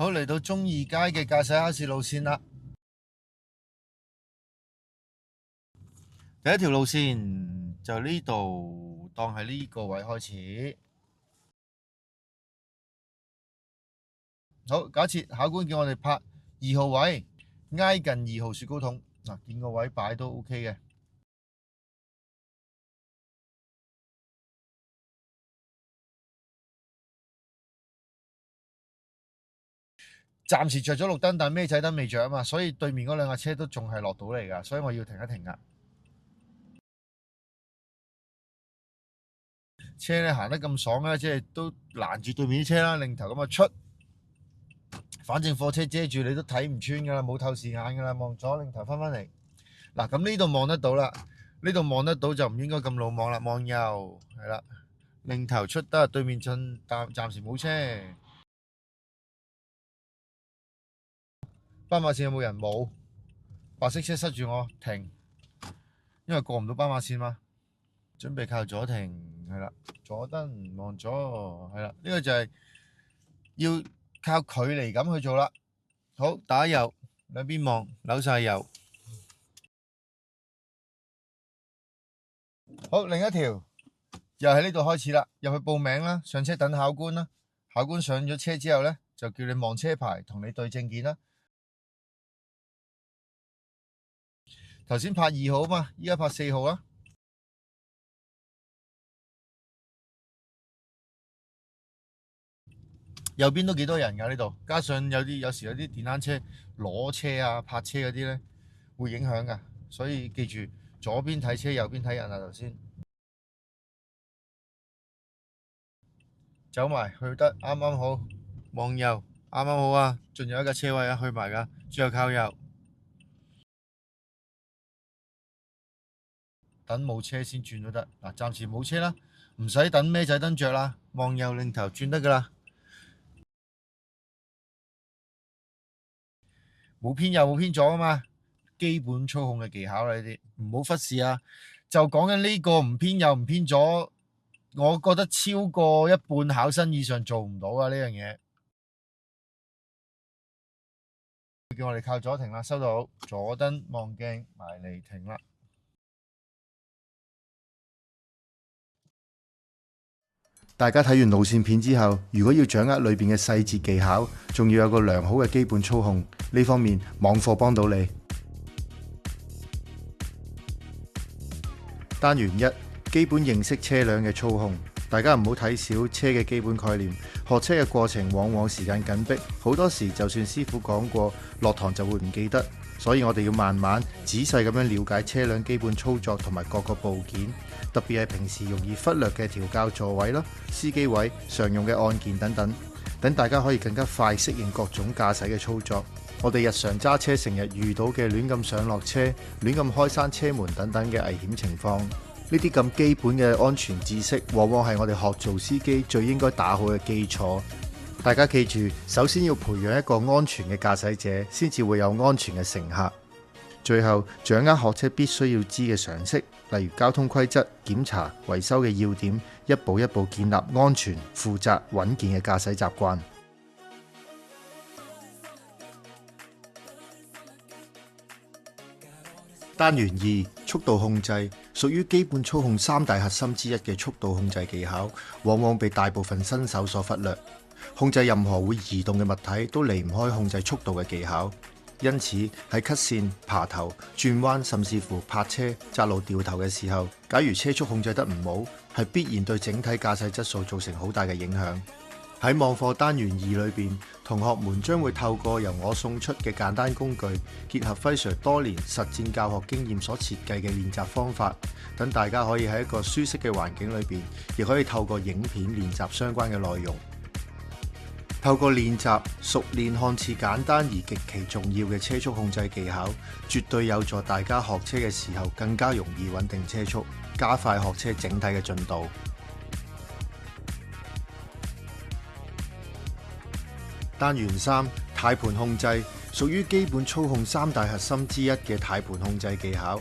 好，嚟到中二街嘅駕駛考試路線啦。第一條路線就呢度，當係呢個位開始。好，假設考官叫我哋拍2號位，挨近2號雪糕筒。嗱，見個位擺都 OK 嘅。暫時着咗綠燈，但係孭仔燈未着啊嘛，所以對面嗰兩架車都仲係落到嚟㗎，所以我要停一停㗎。車咧行得咁爽咧，即係都攔住對面啲車啦，擰頭咁啊出。反正貨車遮住你都睇唔穿㗎啦，冇透視眼㗎啦，望左擰頭翻嚟。嗱，咁呢度望得到啦，呢度望得到就唔應該咁魯莽啦，望右係啦，擰頭出得，對面盡暫時冇車。斑馬線有冇人？冇，白色車塞住我停，因為過唔到斑馬線嘛。準備靠左停，係啦，左燈望左，係啦，呢個就係要靠距離咁去做啦。好，打右，兩邊望，扭晒右。好，另一條又喺呢度開始啦，入去報名啦，上車等考官啦。考官上咗車之後呢，就叫你望車牌，同你對證件啦。頭先拍2號啊嘛，依家拍4號啦。右邊都幾多人㗎呢度，加上有時有啲電單車攞車啊、泊車嗰啲呢，會影響㗎，所以記住左邊睇車，右邊睇人啊。頭先走埋去得啱啱好，望右啱啱好啊，仲有一個車位啊，去埋㗎，最後靠右，等冇車先轉都得。嗱，暫時冇車啦，唔使等孭仔燈着啦，望右擰頭轉得㗎啦。冇偏右冇偏左啊嘛，基本操控嘅技巧啦，呢啲唔好忽視啊。就講緊呢個唔偏右唔偏左，我覺得超過一半考生以上做唔到啊呢樣嘢。叫我哋靠左停啦，收到，左燈望鏡埋嚟停啦。大家睇完路線片之後，如果要掌握裏邊嘅細節技巧，仲要有個良好嘅基本操控，呢方面網課幫到你。單元1：基本認識車輛嘅操控。大家唔好睇小車嘅基本概念，學車嘅過程往往時間緊迫，好多時就算師傅講過，落堂就會唔記得。所以我哋要慢慢仔細咁樣了解車輛基本操作同埋各個部件，特別係平時容易忽略嘅調校座位啦、司機位、常用嘅按鍵等等，等大家可以更加快適應各種駕駛嘅操作。我哋日常揸車成日遇到嘅亂咁上落車、亂咁開閂車門等等嘅危險情況，呢啲咁基本嘅安全知識，往往係我哋學做司機最應該打好嘅基礎。大家記住，首先要培養一個安全嘅駕駛者，先至會有安全嘅乘客。最後，掌握學車必須要知嘅常識，例如交通規則、檢查、維修嘅要點，一步一步建立安全、負責、穩健嘅駕駛習慣。單元2：速度控制，屬於基本操控3大核心之一嘅速度控制技巧，往往被大部分新手所忽略。控制任何會移動嘅物體都離唔開控制速度嘅技巧，因此喺 cut 線、爬頭、轉彎，甚至乎泊車、窄路掉頭嘅時候，假如車速控制得唔好，係必然對整體駕駛質素造成好大嘅影響。喺網課單元2裏邊，同學們將會透過由我送出嘅簡單工具，結合輝 Sir 多年實戰教學經驗所設計嘅練習方法，等大家可以喺一個舒適嘅環境裏邊，亦可以透過影片練習相關嘅內容。透過練習熟練看似簡單而極其重要嘅車速控制技巧，絕對有助大家學車嘅時候更加容易穩定車速，加快學車整體嘅進度。單元3：軚盤控制，屬於基本操控3大核心之一嘅軚盤控制技巧。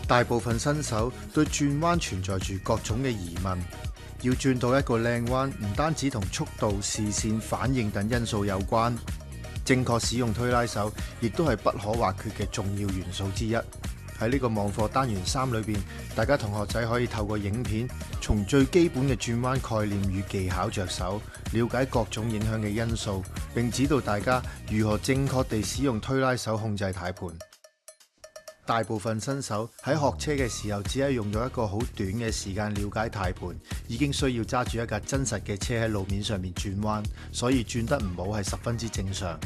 大部分新手對轉彎存在住各種嘅疑問。要轉到一個靚彎，唔單止同速度、視線、反應等因素有關，正確使用推拉手亦都係不可或缺嘅重要元素之一。喺呢個網課單元3裏邊，大家同學仔可以透過影片，從最基本嘅轉彎概念與技巧着手，了解各種影響嘅因素，並指導大家如何正確地使用推拉手控制軚盤。大部分新手喺學車嘅時候，只係用咗一個好短嘅時間了解軚盤，已經需要揸住一架真實嘅車喺路面上面轉彎，所以轉得唔好係十分之正常。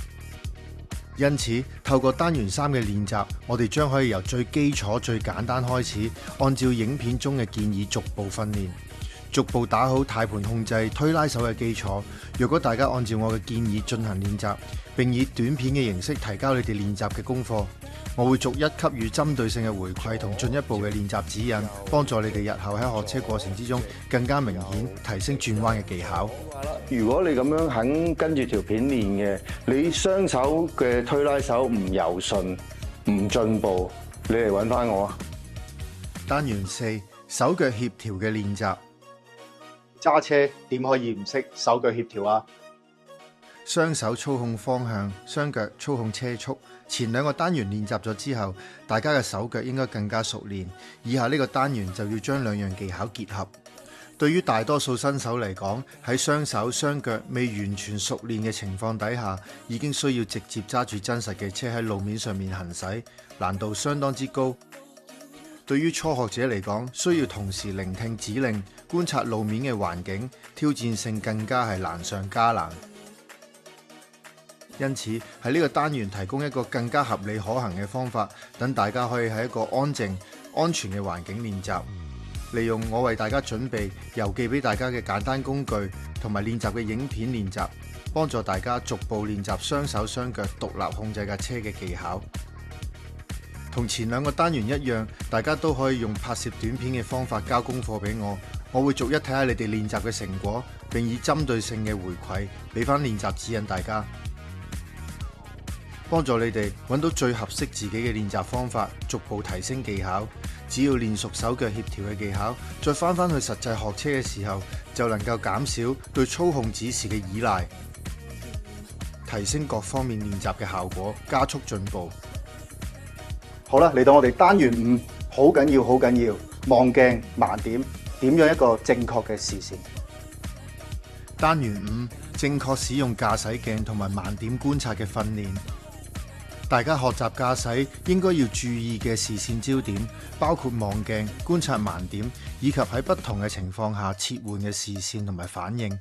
因此，透過單元3嘅練習，我哋將可以由最基礎、最簡單開始，按照影片中嘅建議逐步訓練，逐步打好軚盤控制、推拉手嘅基礎。若果大家按照我嘅建議進行練習，並以短片嘅形式提交你哋練習嘅功課，我會逐一給予針對性嘅回饋同進一步嘅練習指引，幫助你哋日後喺學車過程之中更加明顯提升轉彎嘅技巧。如果你咁樣肯跟住條片練嘅，你雙手嘅推拉手唔柔順、唔進步，你嚟揾翻我啊！單元4手腳協調嘅練習。揸車點可以唔識手腳協調啊？雙手操控方向，雙腳操控車速。前兩個單元練習咗之後，大家嘅手腳應該更加熟練。以下呢個單元就要將兩樣技巧結合。對於大多數新手嚟講，喺雙手雙腳未完全熟練嘅情況底下，已經需要直接揸住真實嘅車喺路面上面行駛，難度相當之高。對於初學者嚟講，需要同時聆聽指令，觀察路面嘅環境，挑戰性更加係難上加難。因此喺呢個單元提供一個更加合理可行嘅方法，等大家可以喺一個安靜、安全嘅環境練習。利用我為大家準備郵寄俾大家嘅簡單工具同埋練習嘅影片練習，幫助大家逐步練習雙手雙腳獨立控制架車嘅技巧。同前兩個單元一樣，大家都可以用拍攝短片嘅方法交功課俾我，我會逐一睇下你哋練習嘅成果，並以針對性嘅回饋俾翻練習指引大家，幫助你哋揾到最合適自己嘅練習方法，逐步提升技巧。只要練熟手腳協調嘅技巧，再翻去實際學車嘅時候，就能夠減少對操控指示嘅依賴，提升各方面練習嘅效果，加速進步。好啦，嚟到我哋單元5，好緊要，好緊要，望鏡盲點，點樣一個正確嘅視線。單元5，正確使用駕駛鏡同埋盲點觀察嘅訓練。大家學習駕駛應該要注意嘅視線焦點，包括望鏡、觀察盲點，以及喺不同嘅情況下切換嘅視線同埋反應。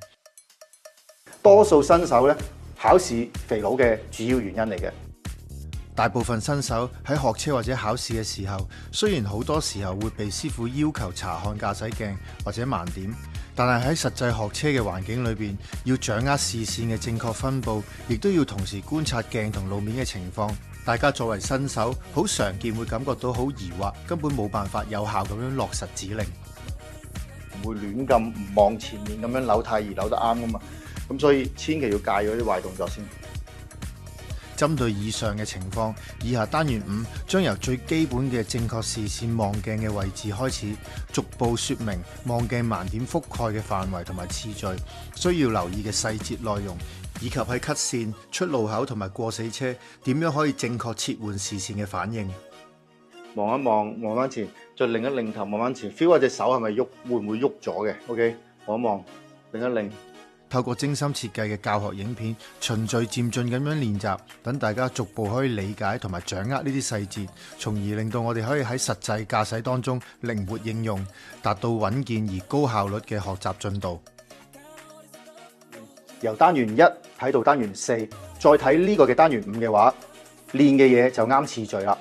多數新手咧，考試肥佬嘅主要原因嚟嘅。大部分新手喺學車或者考試嘅時候，雖然好多時候會被師傅要求查看駕駛鏡或者盲點，但係喺實際學車嘅環境裏邊，要掌握視線嘅正確分佈，亦都要同時觀察鏡同路面嘅情況。大家作為新手，好常見會感覺到好疑惑，根本冇辦法有效咁樣落實指令，唔會亂咁唔望前面咁樣扭太易扭得啱噶嘛。咁所以千祈要戒咗啲壞動作先。針對以上嘅情況，以下單元5將由最基本嘅正確視線望鏡嘅位置開始，逐步說明望鏡盲點覆蓋嘅範圍同埋次序，需要留意嘅細節內容，以及喺 cut 線、出路口同埋過死車點樣可以正確切換視線嘅反應。望一望，望翻前，再擰一擰頭，望翻前 ，feel 下隻手係咪喐，會唔會喐咗嘅 ？OK， 望一望，擰一擰。透過精心設計嘅教學影片，循序漸進咁樣練習，等大家逐步可以理解同埋掌握呢啲細節，從而令到我哋可以喺實際駕駛當中靈活應用，達到穩健而高效率嘅學習進度。由單元1睇到單元4，再睇呢個嘅單元5嘅話，練嘅嘢就啱次序啦。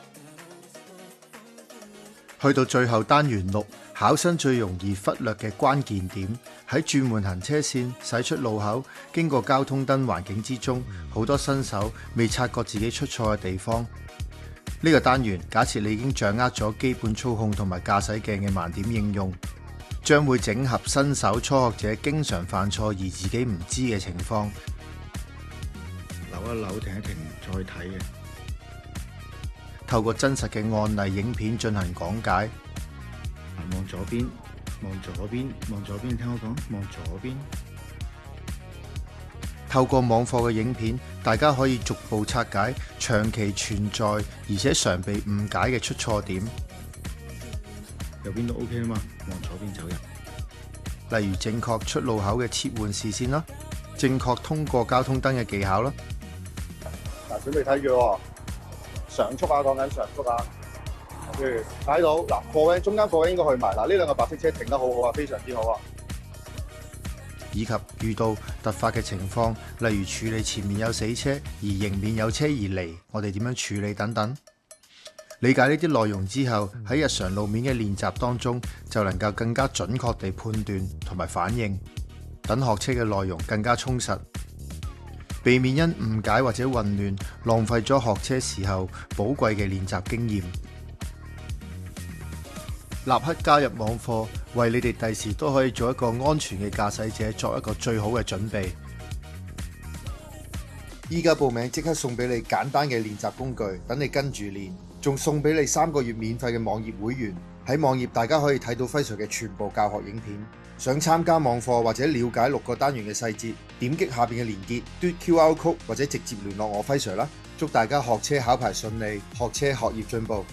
去到最後單元6，考生最容易忽略嘅關鍵點，喺轉換行車線、駛出路口、經過交通燈環境之中，好多新手未察覺自己出錯嘅地方。呢個單元假設你已經掌握咗基本操控同埋駕駛鏡嘅盲點應用，將會整合新手初學者經常犯錯而自己唔知嘅情況。扭一扭，停一停，再睇嘅。透過真實嘅案例影片進行講解。望左邊，望左邊，望左邊，聽我講，望左邊。透過網課嘅影片，大家可以逐步拆解長期存在而且常被誤解嘅出錯點。右邊都 OK 啊嘛，往左邊走人。例如正確出路口嘅切換視線啦，正確通過交通燈嘅技巧啦。嗱，準備睇住喎，常速啊，講緊常速啊。跟住睇到嗱，貨位中間貨位應該去埋嗱，呢兩個白色車停得好好啊，非常之好啊。以及遇到突發嘅情況，例如處理前面有死車而迎面有車而嚟，我哋點樣處理等等。理解呢啲內容之後，喺日常路面嘅練習當中，就能夠更加準確地判斷同埋反應，等學車嘅內容更加充實，避免因誤解或者混亂，浪費咗學車時候寶貴嘅練習經驗。立刻加入網課，為你哋第時都可以做一個安全嘅駕駛者作一個最好嘅準備。依家報名即刻送俾你簡單嘅練習工具，等你跟住練，仲送俾你3個月免費嘅網頁會員。喺網頁大家可以睇到輝 Sir 嘅全部教學影片。想參加網課或者了解6個單元嘅細節，點擊下邊嘅連結，嘟 QR code 或者直接聯絡我輝 Sir 啦。祝大家學車考牌順利，學車學業進步。